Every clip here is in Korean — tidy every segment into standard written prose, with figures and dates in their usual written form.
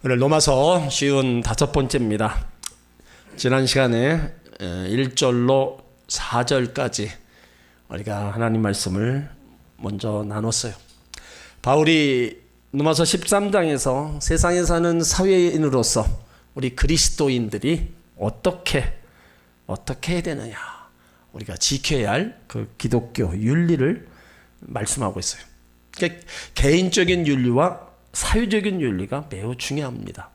오늘 로마서 쉬운 5번째입니다. 지난 시간에 1절로 4절까지 우리가 하나님 말씀을 먼저 나눴어요. 바울이 로마서 13장에서 세상에 사는 사회인으로서 우리 그리스도인들이 어떻게 해야 되느냐, 우리가 지켜야 할 그 기독교 윤리를 말씀하고 있어요. 그러니까 개인적인 윤리와 사회적인 윤리가 매우 중요합니다.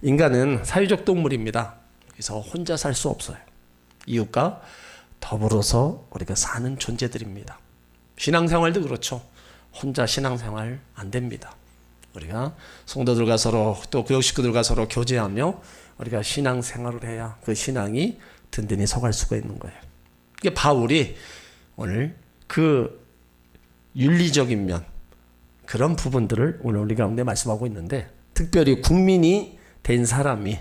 인간은 사회적 동물입니다. 그래서 혼자 살 수 없어요. 이웃과 더불어서 우리가 사는 존재들입니다. 신앙생활도 그렇죠. 혼자 신앙생활 안 됩니다. 우리가 성도들과 서로 또 교육 식구들과 서로 교제하며 우리가 신앙생활을 해야 그 신앙이 든든히 서갈 수가 있는 거예요. 이게 바울이 오늘 그 윤리적인 면, 그런 부분들을 오늘 우리 가운데 말씀하고 있는데, 특별히 국민이 된 사람이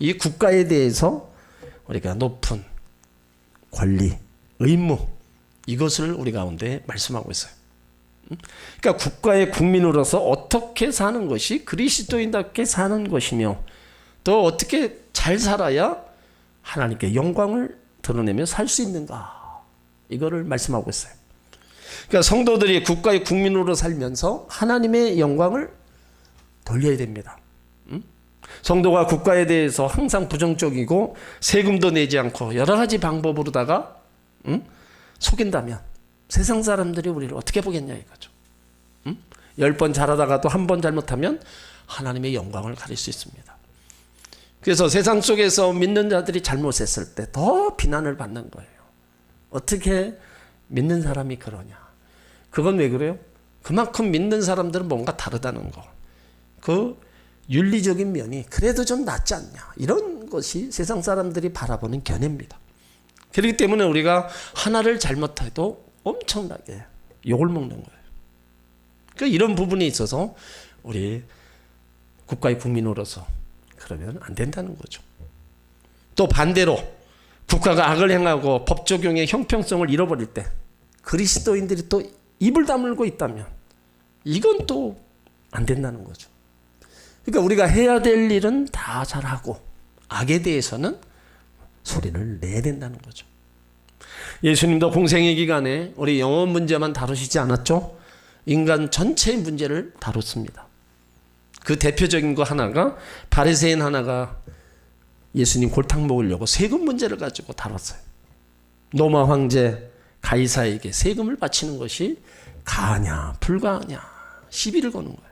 이 국가에 대해서 우리가 높은 권리, 의무, 이것을 우리 가운데 말씀하고 있어요. 그러니까 국가의 국민으로서 어떻게 사는 것이 그리스도인답게 사는 것이며, 또 어떻게 잘 살아야 하나님께 영광을 드러내며 살 수 있는가, 이거를 말씀하고 있어요. 그러니까 성도들이 국가의 국민으로 살면서 하나님의 영광을 돌려야 됩니다. 성도가 국가에 대해서 항상 부정적이고 세금도 내지 않고 여러 가지 방법으로다가 속인다면 세상 사람들이 우리를 어떻게 보겠냐 이거죠. 10번 잘하다가도 한 번 잘못하면 하나님의 영광을 가릴 수 있습니다. 그래서 세상 속에서 믿는 자들이 잘못했을 때 더 비난을 받는 거예요. 어떻게 믿는 사람이 그러냐. 그건 왜 그래요? 그만큼 믿는 사람들은 뭔가 다르다는 거. 그 윤리적인 면이 그래도 좀 낫지 않냐. 이런 것이 세상 사람들이 바라보는 견해입니다. 그렇기 때문에 우리가 하나를 잘못해도 엄청나게 욕을 먹는 거예요. 그러니까 이런 부분에 있어서 우리 국가의 국민으로서 그러면 안 된다는 거죠. 또 반대로 국가가 악을 행하고 법 적용의 형평성을 잃어버릴 때 그리스도인들이 또 입을 다물고 있다면 이건 또 안 된다는 거죠. 그러니까 우리가 해야 될 일은 다 잘하고 악에 대해서는 소리를 내야 된다는 거죠. 예수님도 공생의 기간에 우리 영혼 문제만 다루시지 않았죠? 인간 전체의 문제를 다뤘습니다. 그 대표적인 거 하나가, 바리새인 하나가 예수님 골탕 먹으려고 세금 문제를 가지고 다뤘어요. 로마 황제 가이사에게 세금을 바치는 것이 가하냐 불가하냐 시비를 거는 거예요.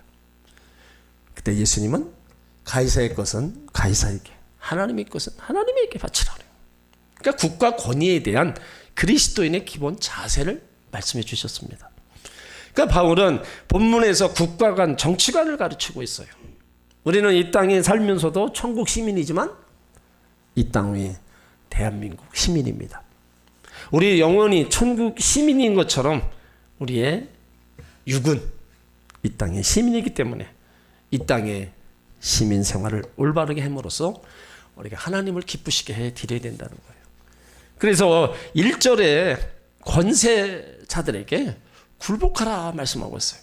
그때 예수님은 가이사의 것은 가이사에게, 하나님의 것은 하나님에게 바치라 그래요. 그러니까 국가 권위에 대한 그리스도인의 기본 자세를 말씀해 주셨습니다. 그러니까 바울은 본문에서 국가관, 정치관을 가르치고 있어요. 우리는 이 땅에 살면서도 천국 시민이지만 이 땅 위에 대한민국 시민입니다. 우리 영혼이 천국 시민인 것처럼 우리의 육은 이 땅의 시민이기 때문에 이 땅의 시민 생활을 올바르게 함으로써 우리가 하나님을 기쁘시게 해드려야 된다는 거예요. 그래서 1절에 권세자들에게 굴복하라 말씀하고 있어요.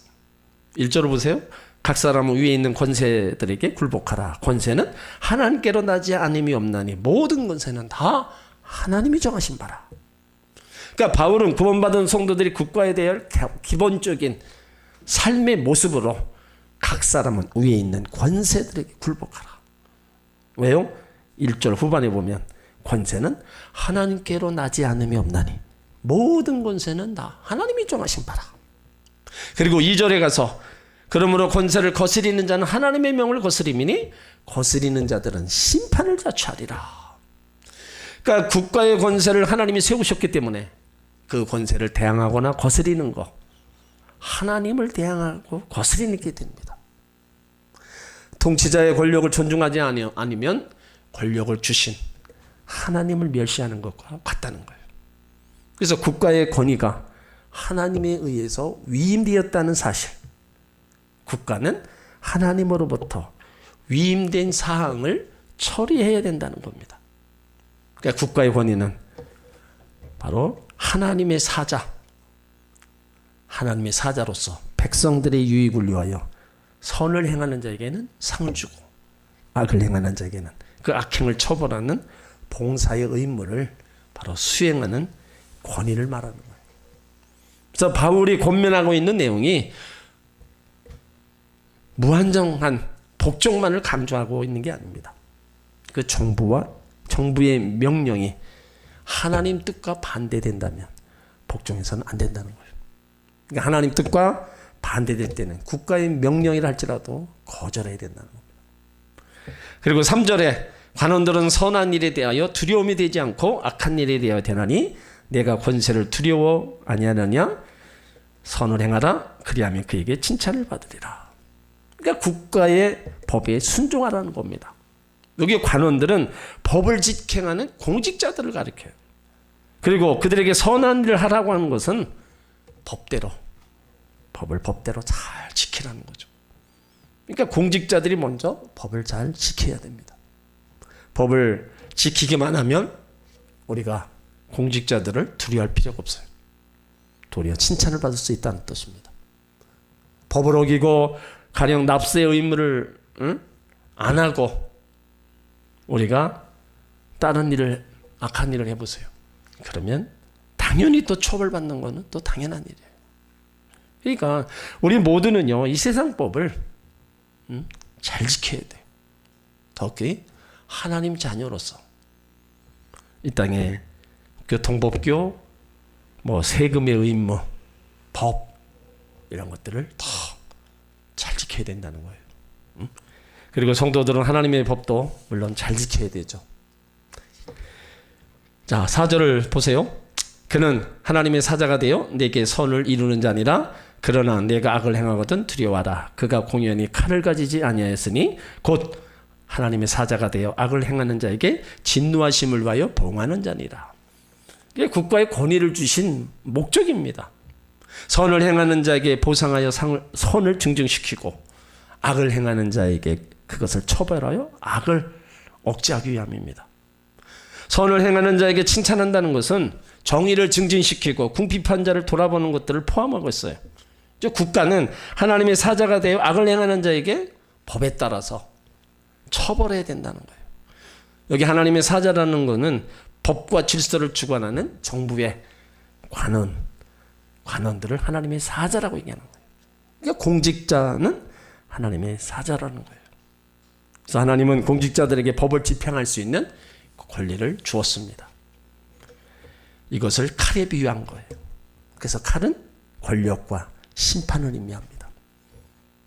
1절을 보세요. 각 사람은 위에 있는 권세들에게 굴복하라. 권세는 하나님께로 나지 않음이 없나니 모든 권세는 다 하나님이 정하신 바라. 그러니까 바울은 구원받은 성도들이 국가에 대한 기본적인 삶의 모습으로 각 사람은 위에 있는 권세들에게 굴복하라. 왜요? 1절 후반에 보면 권세는 하나님께로 나지 않음이 없나니 모든 권세는 다 하나님이 정하신 바라. 그리고 2절에 가서 그러므로 권세를 거스리는 자는 하나님의 명을 거스림이니 거스리는 자들은 심판을 자초하리라. 그러니까 국가의 권세를 하나님이 세우셨기 때문에 그 권세를 대항하거나 거스리는 것, 하나님을 대항하고 거스리는 게 됩니다. 통치자의 권력을 존중하지 않으면 권력을 주신 하나님을 멸시하는 것과 같다는 거예요. 그래서 국가의 권위가 하나님에 의해서 위임되었다는 사실, 국가는 하나님으로부터 위임된 사항을 처리해야 된다는 겁니다. 그러니까 국가의 권위는 바로 하나님의 사자, 하나님의 사자로서 백성들의 유익을 위하여 선을 행하는 자에게는 상을 주고 악을 행하는 자에게는 그 악행을 처벌하는 봉사의 의무를 바로 수행하는 권위를 말하는 거예요. 그래서 바울이 권면하고 있는 내용이 무한정한 복종만을 강조하고 있는 게 아닙니다. 그 정부의 명령이 하나님 뜻과 반대된다면 복종해서는 안 된다는 거예요. 그러니까 하나님 뜻과 반대될 때는 국가의 명령이라 할지라도 거절해야 된다는 겁니다. 그리고 3절에 관원들은 선한 일에 대하여 두려움이 되지 않고 악한 일에 대하여 되나니 내가 권세를 두려워 아니하느냐 선을 행하라 그리하면 그에게 칭찬을 받으리라. 그러니까 국가의 법에 순종하라는 겁니다. 여기 관원들은 법을 직행하는 공직자들을 가리켜요. 그리고 그들에게 선한 일을 하라고 하는 것은 법을 법대로 잘 지키라는 거죠. 그러니까 공직자들이 먼저 법을 잘 지켜야 됩니다. 법을 지키기만 하면 우리가 공직자들을 두려워할 필요가 없어요. 도리어 칭찬을 받을 수 있다는 뜻입니다. 법을 어기고 가령 납세의 의무를 안 하고 우리가 다른 일을 악한 일을 해보세요. 그러면 당연히 또 처벌받는 것은 또 당연한 일이에요. 그러니까 우리 모두는요 이 세상 법을 잘 지켜야 돼요. 특히 하나님 자녀로서 이 땅에 교통법규, 세금의 의무, 법 이런 것들을 더 잘 지켜야 된다는 거예요. 그리고 성도들은 하나님의 법도 물론 잘 지켜야 되죠. 자, 4절을 보세요. 그는 하나님의 사자가 되어 내게 선을 이루는 자니라. 그러나 내가 악을 행하거든 두려워하라. 그가 공연히 칼을 가지지 아니하였으니 곧 하나님의 사자가 되어 악을 행하는 자에게 진노하심을 위하여 봉하는 자니라. 이게 국가의 권위를 주신 목적입니다. 선을 행하는 자에게 보상하여 선을 증증시키고 악을 행하는 자에게 그것을 처벌하여 악을 억제하기 위함입니다. 선을 행하는 자에게 칭찬한다는 것은 정의를 증진시키고 궁핍한 자를 돌아보는 것들을 포함하고 있어요. 국가는 하나님의 사자가 되어 악을 행하는 자에게 법에 따라서 처벌해야 된다는 거예요. 여기 하나님의 사자라는 것은 법과 질서를 주관하는 정부의 관원들을 하나님의 사자라고 얘기하는 거예요. 그러니까 공직자는 하나님의 사자라는 거예요. 그래서 하나님은 공직자들에게 법을 집행할 수 있는 권리를 주었습니다. 이것을 칼에 비유한 거예요. 그래서 칼은 권력과 심판을 의미합니다.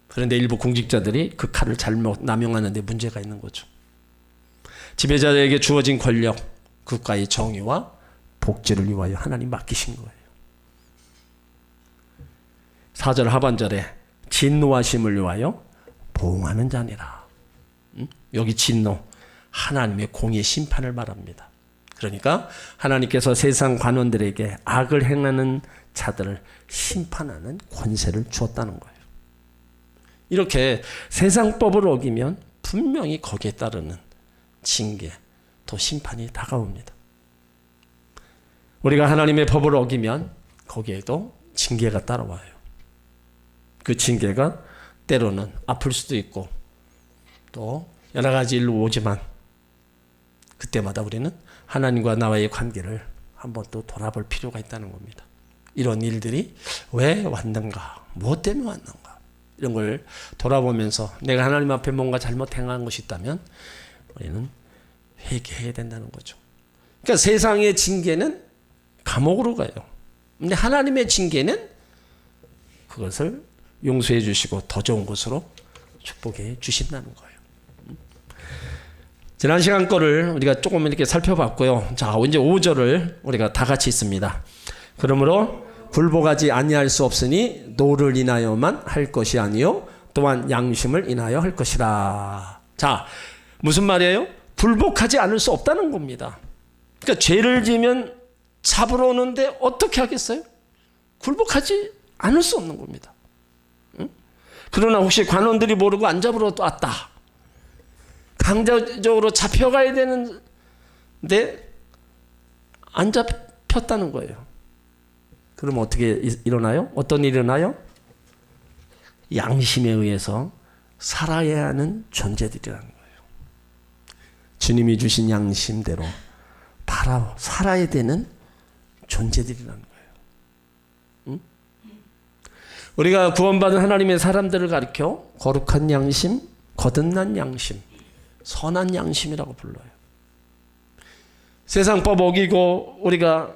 그런데 일부 공직자들이 그 칼을 잘못 남용하는 데 문제가 있는 거죠. 지배자에게 주어진 권력, 국가의 정의와 복지를 위하여 하나님 맡기신 거예요. 4절 하반절에 진노하심을 위하여 보응하는 자니라. 여기 진노, 하나님의 공의 심판을 말합니다. 그러니까 하나님께서 세상 관원들에게 악을 행하는 자들을 심판하는 권세를 주었다는 거예요. 이렇게 세상 법을 어기면 분명히 거기에 따르는 징계, 또 심판이 다가옵니다. 우리가 하나님의 법을 어기면 거기에도 징계가 따라와요. 그 징계가 때로는 아플 수도 있고 또 여러 가지 일로 오지만 그때마다 우리는 하나님과 나와의 관계를 한번 또 돌아볼 필요가 있다는 겁니다. 이런 일들이 왜 왔는가? 무엇 때문에 왔는가? 이런 걸 돌아보면서 내가 하나님 앞에 뭔가 잘못 행한 것이 있다면 우리는 회개해야 된다는 거죠. 그러니까 세상의 징계는 감옥으로 가요. 근데 하나님의 징계는 그것을 용서해 주시고 더 좋은 곳으로 축복해 주신다는 거예요. 지난 시간 거를 우리가 조금 이렇게 살펴봤고요. 자, 이제 5절을 우리가 다 같이 있습니다. 그러므로 굴복하지 아니할 수 없으니 노를 인하여만 할 것이 아니요 또한 양심을 인하여 할 것이라. 자, 무슨 말이에요? 굴복하지 않을 수 없다는 겁니다. 그러니까 죄를 지면 잡으러 오는데 어떻게 하겠어요? 굴복하지 않을 수 없는 겁니다. 응? 그러나 혹시 관원들이 모르고 안 잡으러 왔다. 강제적으로 잡혀가야 되는데 안 잡혔다는 거예요. 그럼 어떻게 일어나요? 어떤 일이 일어나요? 양심에 의해서 살아야 하는 존재들이라는 거예요. 주님이 주신 양심대로 살아야 되는 존재들이라는 거예요. 응? 우리가 구원받은 하나님의 사람들을 가리켜 거룩한 양심, 거듭난 양심, 선한 양심이라고 불러요. 세상법 어기고 우리가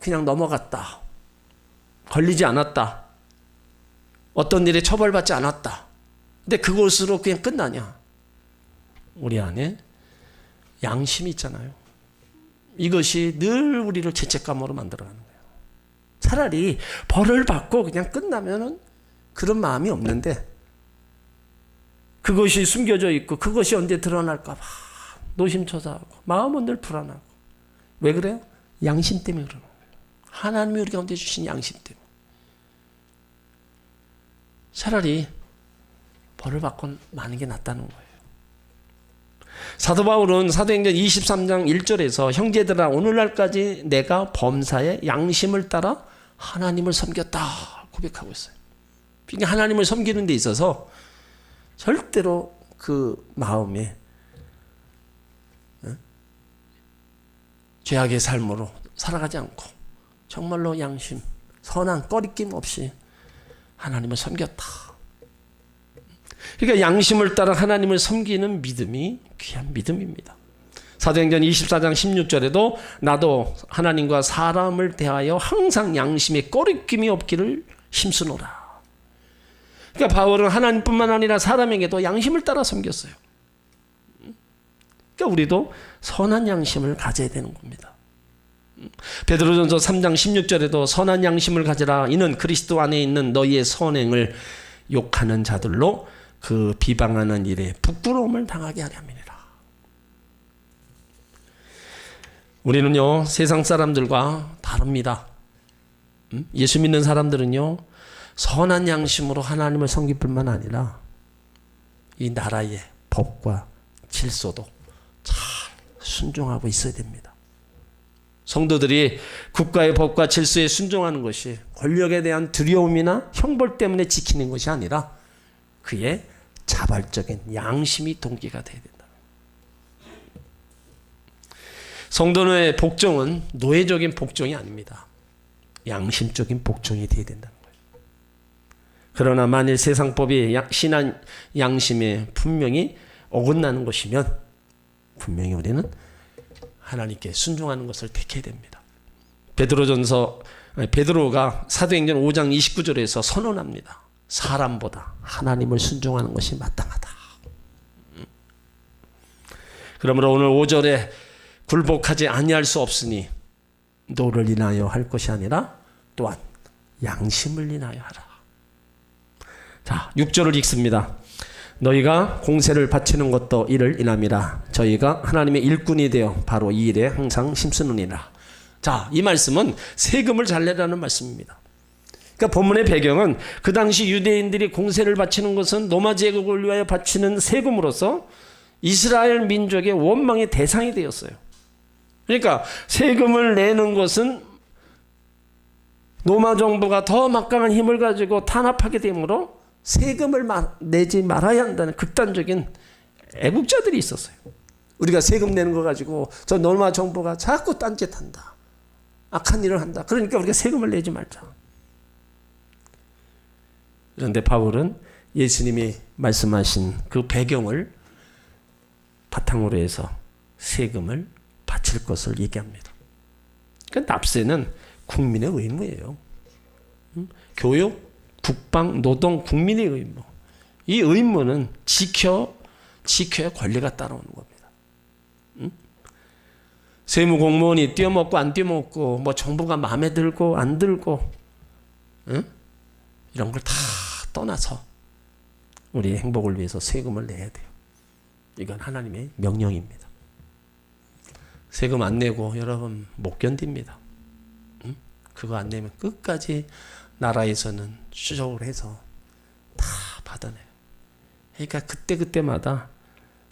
그냥 넘어갔다, 걸리지 않았다, 어떤 일에 처벌받지 않았다, 근데 그것으로 그냥 끝나냐? 우리 안에 양심이 있잖아요. 이것이 늘 우리를 죄책감으로 만들어가는 거예요. 차라리 벌을 받고 그냥 끝나면은 그런 마음이 없는데, 그것이 숨겨져 있고 그것이 언제 드러날까 봐 노심초사하고 마음은 늘 불안하고. 왜 그래요? 양심 때문에 그러는 거예요. 하나님이 우리 가운데 주신 양심 때문에. 차라리 벌을 받고 마는 게 낫다는 거예요. 사도 바울은 사도행전 23장 1절에서 형제들아 오늘날까지 내가 범사의 양심을 따라 하나님을 섬겼다 고백하고 있어요. 그러니까 하나님을 섬기는 데 있어서 절대로 그 마음에 죄악의 삶으로 살아가지 않고 정말로 양심, 선한 꺼리낌 없이 하나님을 섬겼다. 그러니까 양심을 따라 하나님을 섬기는 믿음이 귀한 믿음입니다. 사도행전 24장 16절에도 나도 하나님과 사람을 대하여 항상 양심에 꺼리낌이 없기를 힘쓰노라. 그러니까 바울은 하나님뿐만 아니라 사람에게도 양심을 따라 섬겼어요. 그러니까 우리도 선한 양심을 가져야 되는 겁니다. 베드로전서 3장 16절에도 선한 양심을 가지라. 이는 그리스도 안에 있는 너희의 선행을 욕하는 자들로 그 비방하는 일에 부끄러움을 당하게 하려 함이니라. 우리는요 세상 사람들과 다릅니다. 예수 믿는 사람들은요 선한 양심으로 하나님을 섬길 뿐만 아니라 이 나라의 법과 질서도 잘 순종하고 있어야 됩니다. 성도들이 국가의 법과 질서에 순종하는 것이 권력에 대한 두려움이나 형벌 때문에 지키는 것이 아니라 그의 자발적인 양심이 동기가 되어야 된다. 성도의 복종은 노예적인 복종이 아닙니다. 양심적인 복종이 되어야 된다는 거예요. 그러나 만일 세상법이 신한 양심에 분명히 어긋나는 것이면 분명히 우리는 하나님께 순종하는 것을 택해야 됩니다. 베드로가 사도행전 5장 29절에서 선언합니다. 사람보다 하나님을 순종하는 것이 마땅하다. 그러므로 오늘 5절에 굴복하지 아니할 수 없으니 너를 인하여 할 것이 아니라 또한 양심을 인하여 하라. 자, 6절을 읽습니다. 너희가 공세를 바치는 것도 이를 인함이라. 저희가 하나님의 일꾼이 되어 바로 이 일에 항상 힘쓰느니라. 자, 이 말씀은 세금을 잘 내라는 말씀입니다. 그러니까 본문의 배경은 그 당시 유대인들이 공세를 바치는 것은 로마 제국을 위하여 바치는 세금으로서 이스라엘 민족의 원망의 대상이 되었어요. 그러니까 세금을 내는 것은 로마 정부가 더 막강한 힘을 가지고 탄압하게 되므로 세금을 내지 말아야 한다는 극단적인 애국자들이 있었어요. 우리가 세금 내는 거 가지고 저 로마 정부가 자꾸 딴짓한다, 악한 일을 한다, 그러니까 우리가 세금을 내지 말자. 그런데 바울은 예수님이 말씀하신 그 배경을 바탕으로 해서 세금을 바칠 것을 얘기합니다. 그러니까 납세는 국민의 의무예요. 교육, 국방, 노동, 국민의 의무. 이 의무는 지켜야 권리가 따라오는 겁니다. 세무 공무원이 떼어먹고 안 떼어먹고 뭐 정부가 마음에 들고 안 들고 이런 걸 다 떠나서 우리의 행복을 위해서 세금을 내야 돼요. 이건 하나님의 명령입니다. 세금 안 내고 여러분 못 견딥니다. 그거 안 내면 끝까지 나라에서는 추적을 해서 다 받아내요. 그러니까 그때마다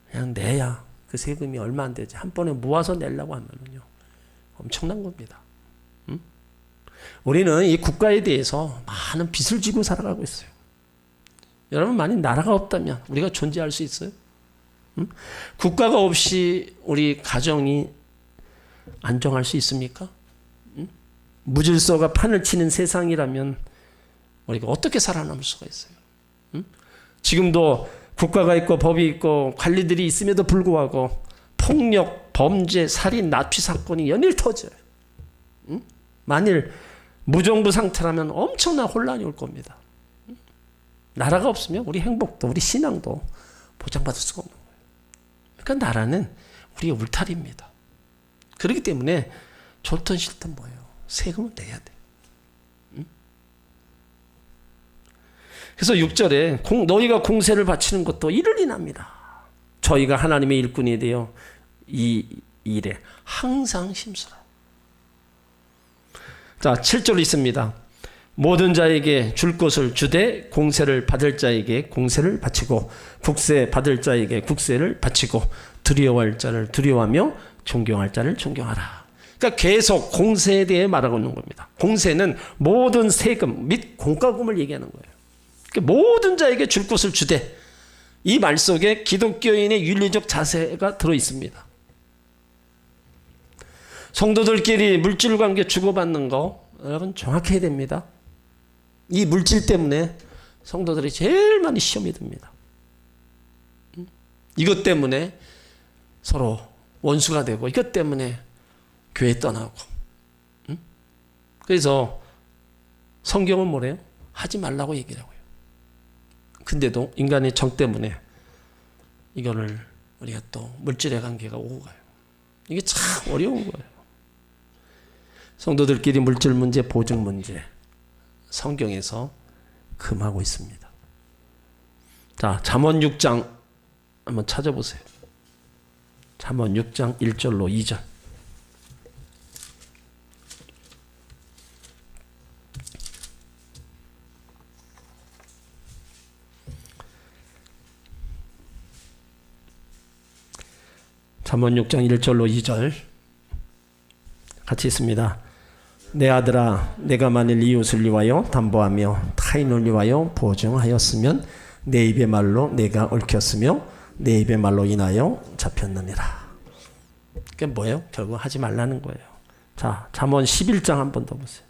그냥 내야 그 세금이 얼마 안 되지. 한 번에 모아서 내려고 하면은요 엄청난 겁니다. 우리는 이 국가에 대해서 많은 빚을 지고 살아가고 있어요. 여러분 만약 나라가 없다면 우리가 존재할 수 있어요? 국가가 없이 우리 가정이 안정할 수 있습니까? 무질서가 판을 치는 세상이라면 우리가 어떻게 살아남을 수가 있어요? 지금도 국가가 있고 법이 있고 관리들이 있음에도 불구하고 폭력, 범죄, 살인, 납치 사건이 연일 터져요. 만일 무정부 상태라면 엄청난 혼란이 올 겁니다. 나라가 없으면 우리 행복도 우리 신앙도 보장받을 수가 없는 거예요. 그러니까 나라는 우리의 울타리입니다. 그렇기 때문에 좋든 싫든 뭐예요? 세금을 내야 돼요. 그래서 6절에 너희가 공세를 바치는 것도 이를 인합니다. 저희가 하나님의 일꾼이 되어 이 일에 항상 심수라. 자, 7절 있습니다. 모든 자에게 줄 것을 주되 공세를 받을 자에게 공세를 바치고 국세 받을 자에게 국세를 바치고 두려워할 자를 두려워하며 존경할 자를 존경하라. 그러니까 계속 공세에 대해 말하고 있는 겁니다. 공세는 모든 세금 및 공과금을 얘기하는 거예요. 그러니까 모든 자에게 줄 것을 주되, 이 말 속에 기독교인의 윤리적 자세가 들어 있습니다. 성도들끼리 물질 관계 주고받는 거 여러분 정확히 해야 됩니다. 이 물질 때문에 성도들이 제일 많이 시험이 듭니다. 이것 때문에 서로 원수가 되고, 이것 때문에 교회 떠나고. 그래서 성경은 뭐래요? 하지 말라고 얘기를 하고요. 근데도 인간의 정 때문에 이거를 우리가 또 물질의 관계가 오고 가요. 이게 참 어려운 거예요. 성도들끼리 물질 문제, 보증 문제, 성경에서 금하고 있습니다. 자, 잠언 6장 한번 찾아보세요. 잠언 6장 1절로 2절. 잠언 6장 1절로 2절 같이 있습니다. 내 아들아, 내가 만일 이웃을 위하여 담보하며 타인을 위하여 보증하였으면 내 입의 말로 내가 얽혔으며 내 입의 말로 인하여 잡혔느니라. 그게 뭐예요? 결국 하지 말라는 거예요. 자, 잠언 11장 한 번 더 보세요.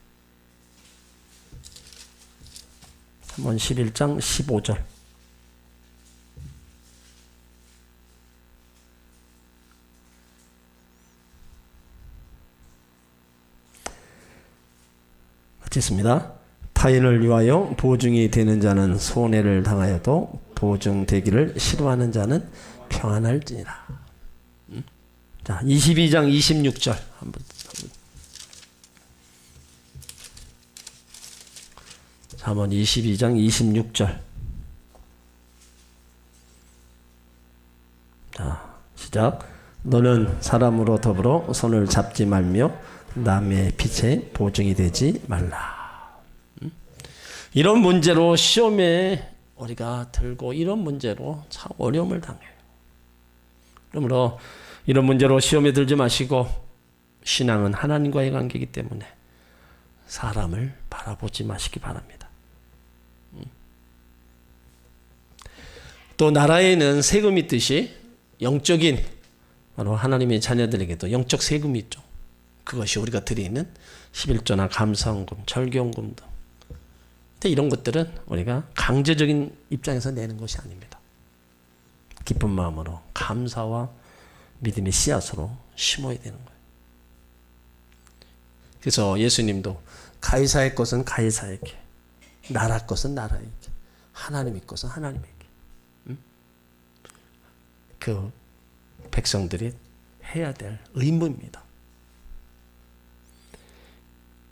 잠언 11장 15절. 있습니다. 타인을 위하여 보증이 되는 자는 손해를 당하여도 보증되기를 싫어하는 자는 평안할지니라. 자, 22장 26절 한번. 잠언 22장 26절. 자, 시작. 너는 사람으로 더불어 손을 잡지 말며 남의 빛에 보증이 되지 말라. 이런 문제로 시험에 우리가 들고, 이런 문제로 참 어려움을 당해요. 그러므로 이런 문제로 시험에 들지 마시고, 신앙은 하나님과의 관계이기 때문에 사람을 바라보지 마시기 바랍니다. 또 나라에는 세금이 있듯이 영적인, 바로 하나님의 자녀들에게도 영적 세금이 있죠. 그것이 우리가 드리는 11조나 감사헌금, 절개헌금 등. 근데 이런 것들은 우리가 강제적인 입장에서 내는 것이 아닙니다. 기쁜 마음으로 감사와 믿음의 씨앗으로 심어야 되는 거예요. 그래서 예수님도 가이사의 것은 가이사에게, 나라 것은 나라에게, 하나님의 것은 하나님에게. 그 백성들이 해야 될 의무입니다.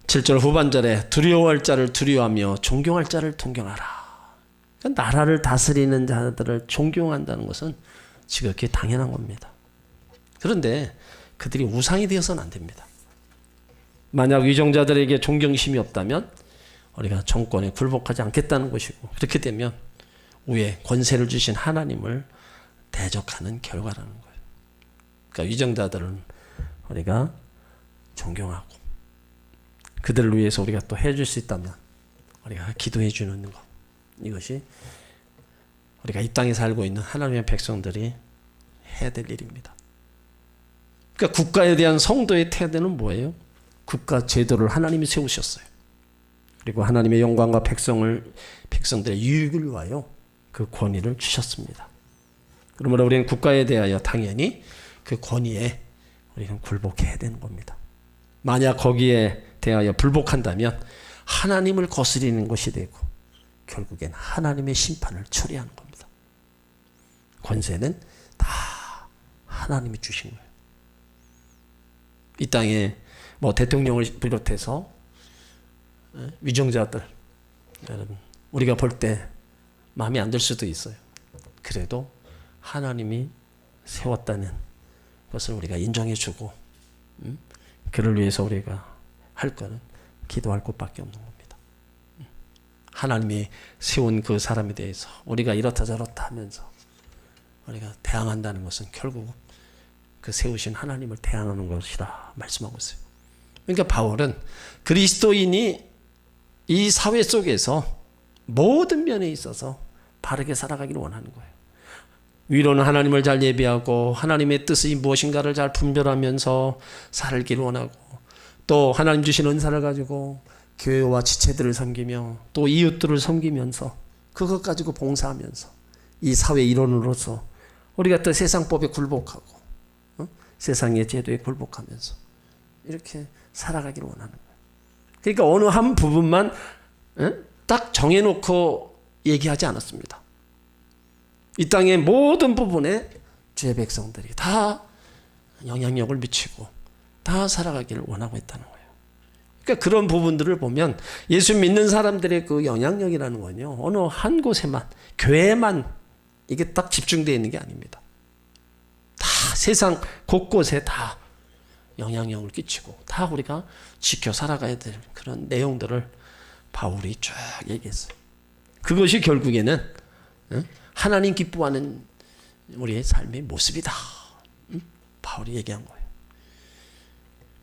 7절 후반절에 두려워할 자를 두려워하며 존경할 자를 존경하라. 그러니까 나라를 다스리는 자들을 존경한다는 것은 지극히 당연한 겁니다. 그런데 그들이 우상이 되어서는 안 됩니다. 만약 위정자들에게 존경심이 없다면 우리가 정권에 굴복하지 않겠다는 것이고, 그렇게 되면 위에 권세를 주신 하나님을 대적하는 결과라는 거예요. 그러니까 위정자들은 우리가 존경하고, 그들을 위해서 우리가 또 해줄 수 있다면 우리가 기도해 주는 것, 이것이 우리가 이 땅에 살고 있는 하나님의 백성들이 해야 될 일입니다. 그러니까 국가에 대한 성도의 태도는 뭐예요? 국가 제도를 하나님이 세우셨어요. 그리고 하나님의 영광과 백성들의 유익을 위하여 그 권위를 주셨습니다. 그러므로 우리는 국가에 대하여 당연히 그 권위에 우리는 굴복해야 되는 겁니다. 만약 거기에 대하여 불복한다면 하나님을 거스리는 것이 되고 결국엔 하나님의 심판을 초래하는 겁니다. 권세는 다 하나님이 주신 거예요. 이 땅에 뭐 대통령을 비롯해서 위정자들, 여러분 우리가 볼 때 마음에 안 들 수도 있어요. 그래도 하나님이 세웠다는 것을 우리가 인정해주고 그를 위해서 우리가 할 거는 기도할 것밖에 없는 겁니다. 하나님이 세운 그 사람에 대해서 우리가 이렇다 저렇다 하면서 우리가 대항한다는 것은 결국 그 세우신 하나님을 대항하는 것이라 말씀하고 있어요. 그러니까 바울은 그리스도인이 이 사회 속에서 모든 면에 있어서 바르게 살아가기를 원하는 거예요. 위로는 하나님을 잘 예비하고 하나님의 뜻이 무엇인가를 잘 분별하면서 살기를 원하고, 또 하나님 주신 은사를 가지고 교회와 지체들을 섬기며 또 이웃들을 섬기면서 그것 가지고 봉사하면서 이 사회 일원으로서 우리가 또 세상법에 굴복하고 세상의 제도에 굴복하면서 이렇게 살아가기를 원하는 거예요. 그러니까 어느 한 부분만 딱 정해놓고 얘기하지 않았습니다. 이 땅의 모든 부분에 주의 백성들이 다 영향력을 미치고 다 살아가기를 원하고 있다는 거예요. 그러니까 그런 부분들을 보면 예수 믿는 사람들의 그 영향력이라는 건요, 어느 한 곳에만, 교회만 이게 딱 집중되어 있는 게 아닙니다. 다 세상 곳곳에 다 영향력을 끼치고 다 우리가 지켜 살아가야 될 그런 내용들을 바울이 쭉 얘기했어요. 그것이 결국에는 하나님 기뻐하는 우리의 삶의 모습이다. 바울이 얘기한 거예요.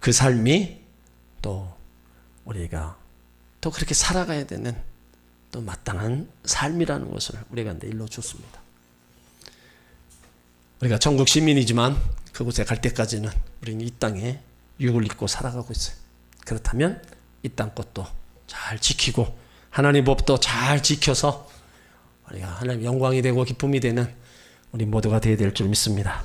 그 삶이 또 우리가 또 그렇게 살아가야 되는 또 마땅한 삶이라는 것을 우리가 일러줬습니다. 우리가 천국 시민이지만 그곳에 갈 때까지는 우리는 이 땅에 육을 입고 살아가고 있어요. 그렇다면 이 땅 것도 잘 지키고 하나님 법도 잘 지켜서 우리가 하나님 영광이 되고 기쁨이 되는 우리 모두가 되어야 될 줄 믿습니다.